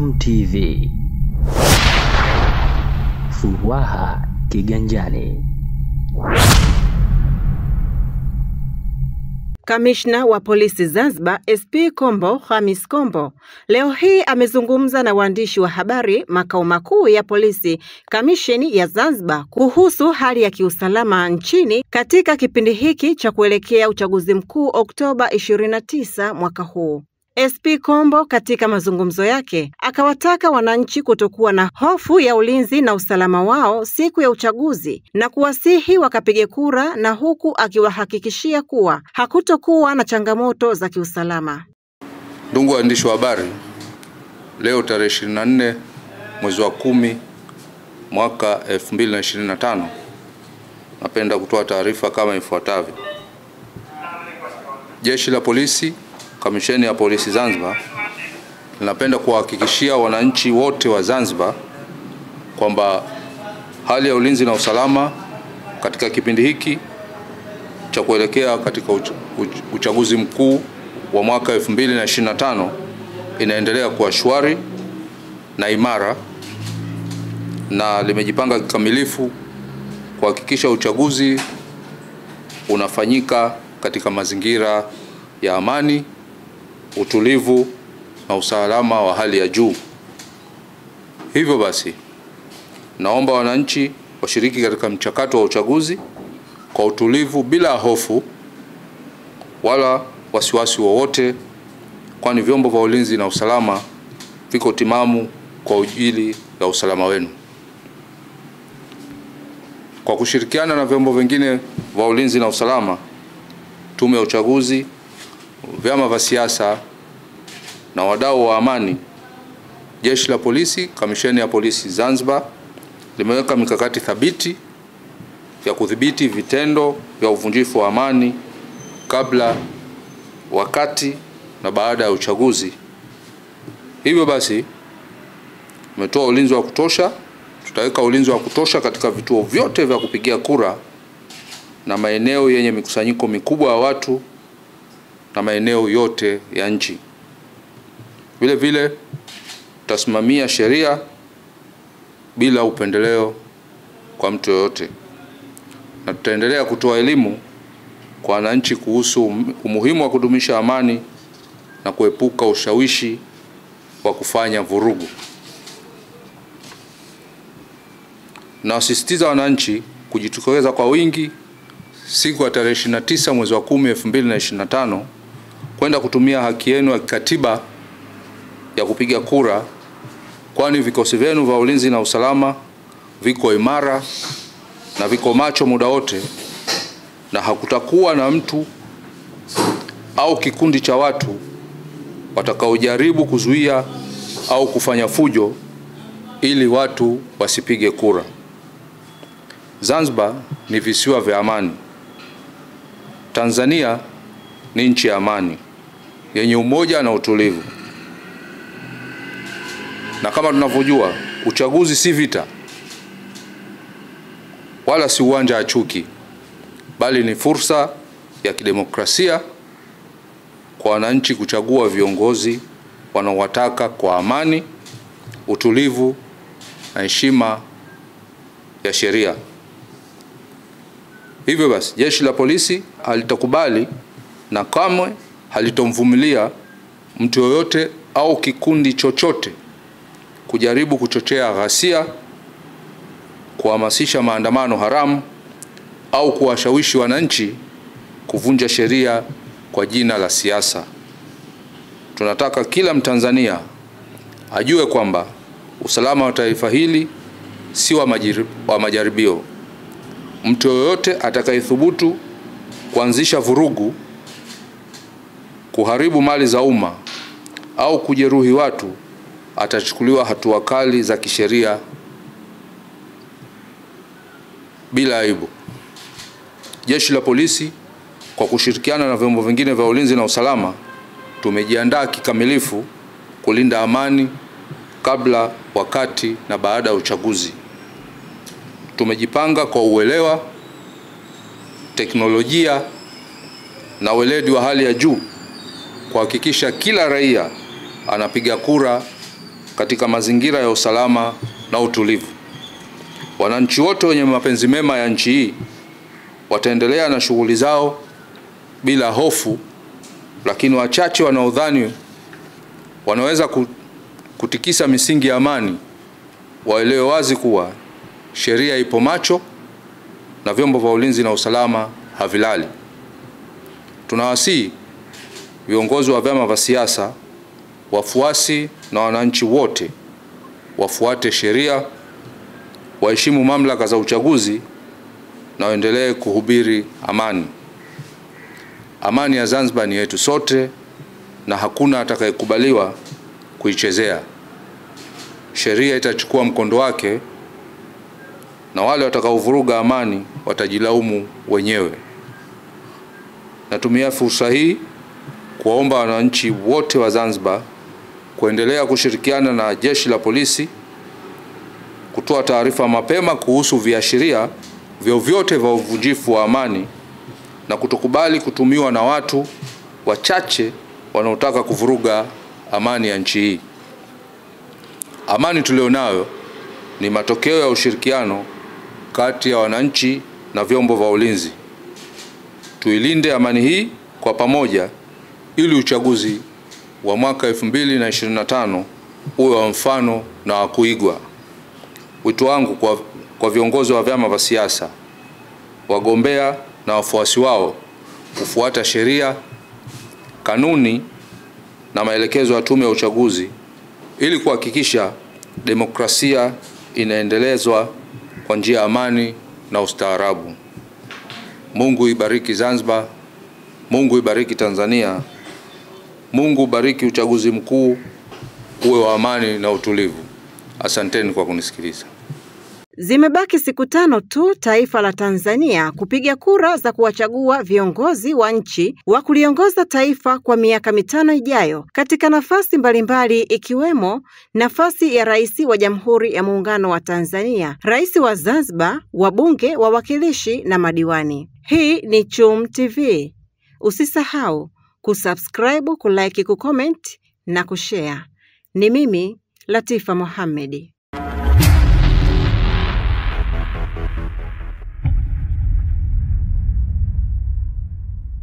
Sam TV. Furaha kiganjani. Kamishna wa polisi Zanzibar SP Kombo Hamis Kombo leo hii amezungumza na waandishi wa habari makao makuu ya polisi kamisheni ya Zanzibar kuhusu hali ya kiusalama nchini katika kipindi hiki cha kuelekea uchaguzi mkuu Oktoba 29 mwaka huu. SP Kombo katika mazungumzo yake akawataka wananchi kutokuwa na hofu ya ulinzi na usalama wao siku ya uchaguzi na kuwasihi wakapige kura, na huku akiwahakikishia kuwa hakutokuwa na changamoto za kiusalama. Ndugu waandishi wa habari, leo tarehe 24 mwezi wa 10 mwaka 2025 napenda kutoa taarifa kama ifuatavyo. Jeshi la polisi Kamisheni ya polisi Zanzibar linapenda kuhakikishia wananchi wote wa Zanzibar kwamba hali ya ulinzi na usalama katika kipindi hiki cha kuelekea katika uchaguzi mkuu wa mwaka 2025 inaendelea kuwa shwari na imara, na limejipanga kikamilifu kuhakikisha uchaguzi unafanyika katika mazingira ya amani, utulivu na usalama wa hali ya juu. Hivyo basi, naomba wananchi washiriki katika mchakato wa uchaguzi kwa utulivu, bila hofu wala wasiwasi wowote, kwani vyombo vya ulinzi na usalama viko timamu kwa ajili ya usalama wenu. Kwa kushirikiana na vyombo vingine vya ulinzi na usalama, Tume ya Uchaguzi, vyama vya siasa na wadau wa amani, Jeshi la Polisi Kamisheni ya Polisi Zanzibar limeweka mikakati thabiti ya kudhibiti vitendo vya uvunjifu wa amani kabla, wakati na baada ya uchaguzi. Hivyo basi, tumetoa ulinzi wa kutosha. Tutaweka ulinzi wa kutosha katika vituo vyote vya kupigia kura na maeneo yenye mikusanyiko mikubwa ya watu na maeneo yote ya nchi. Vile vile tutasimamia sheria bila upendeleo kwa mtu yoyote, na tutaendelea kutoa elimu kwa wananchi kuhusu umuhimu wa kudumisha amani na kuepuka ushawishi wa kufanya vurugu. Na wasisitiza wananchi kujitokeza kwa wingi siku ya tarehe 29 mwezi wa 10 2025 kwenda kutumia haki yenu ya kikatiba ya kupiga kura, kwani vikosi vyenu vya ulinzi na usalama viko imara na viko macho muda wote, na hakutakuwa na mtu au kikundi cha watu watakaojaribu kuzuia au kufanya fujo ili watu wasipige kura. Zanzibar ni visiwa vya amani. Tanzania ni nchi ya amani yenye umoja na utulivu. Na kama tunavyojua, uchaguzi si vita wala si uwanja wa chuki, bali ni fursa ya kidemokrasia kwa wananchi kuchagua viongozi wanaowataka kwa amani, utulivu na heshima ya sheria. Hivyo basi, Jeshi la Polisi halitakubali na kamwe halitomvumilia mtu yoyote au kikundi chochote kujaribu kuchochea ghasia, kuhamasisha maandamano haramu au kuwashawishi wananchi kuvunja sheria kwa jina la siasa. Tunataka kila Mtanzania ajue kwamba usalama wa taifa hili si wa majaribio. Mtu yoyote atakayethubutu kuanzisha vurugu, kuharibu mali za umma au kujeruhi watu atachukuliwa hatua kali za kisheria bila aibu. Jeshi la Polisi kwa kushirikiana na vyombo vingine vya ulinzi na usalama tumejiandaa kikamilifu kulinda amani kabla, wakati na baada ya uchaguzi. Tumejipanga kwa uelewa, teknolojia na weledi wa hali ya juu kuhakikisha kila raia anapiga kura katika mazingira ya usalama na utulivu. Wananchi wote wenye mapenzi mema ya nchi hii wataendelea na shughuli zao bila hofu, lakini wachache wanaodhani wanaweza kutikisa misingi ya amani waelewe wazi kuwa sheria ipo macho na vyombo vya ulinzi na usalama havilali. Tunawasihi viongozi wa vyama vya siasa, wafuasi na wananchi wote wafuate sheria, waheshimu mamlaka za uchaguzi na waendelee kuhubiri amani. Amani ya Zanzibar ni yetu sote na hakuna atakayekubaliwa kuichezea. Sheria itachukua mkondo wake na wale watakaovuruga amani watajilaumu wenyewe. Natumia fursa hii kuwaomba wananchi wote wa Zanzibar kuendelea kushirikiana na jeshi la polisi kutoa taarifa mapema kuhusu viashiria vyovyote vya uvunjifu wa amani na kutokubali kutumiwa na watu wachache wanaotaka kuvuruga amani ya nchi hii. Amani tulionayo ni matokeo ya ushirikiano kati ya wananchi na vyombo vya ulinzi. Tuilinde amani hii kwa pamoja ili uchaguzi wa mwaka 2025 uwe wa mfano na wa kuigwa. Wito wangu kwa viongozi wa vyama vya siasa, wagombea na wafuasi wao kufuata sheria, kanuni na maelekezo ya Tume ya Uchaguzi ili kuhakikisha demokrasia inaendelezwa kwa njia ya amani na ustaarabu. Mungu ibariki Zanzibar, Mungu ibariki Tanzania, Mungu bariki uchaguzi mkuu uwe wa amani na utulivu. Asanteni kwa kunisikiliza. Zimebaki siku 5 tu taifa la Tanzania kupiga kura za kuwachagua viongozi wa nchi wa kuliongoza taifa kwa miaka 5 ijayo katika nafasi mbalimbali, ikiwemo nafasi ya rais wa Jamhuri ya Muungano wa Tanzania, rais wa Zanzibar, wabunge, wawakilishi na madiwani. Hii ni Chum TV. Usisahau kusubscribe, kulike, kucomment na kushare. Ni mimi Latifa Mohamed.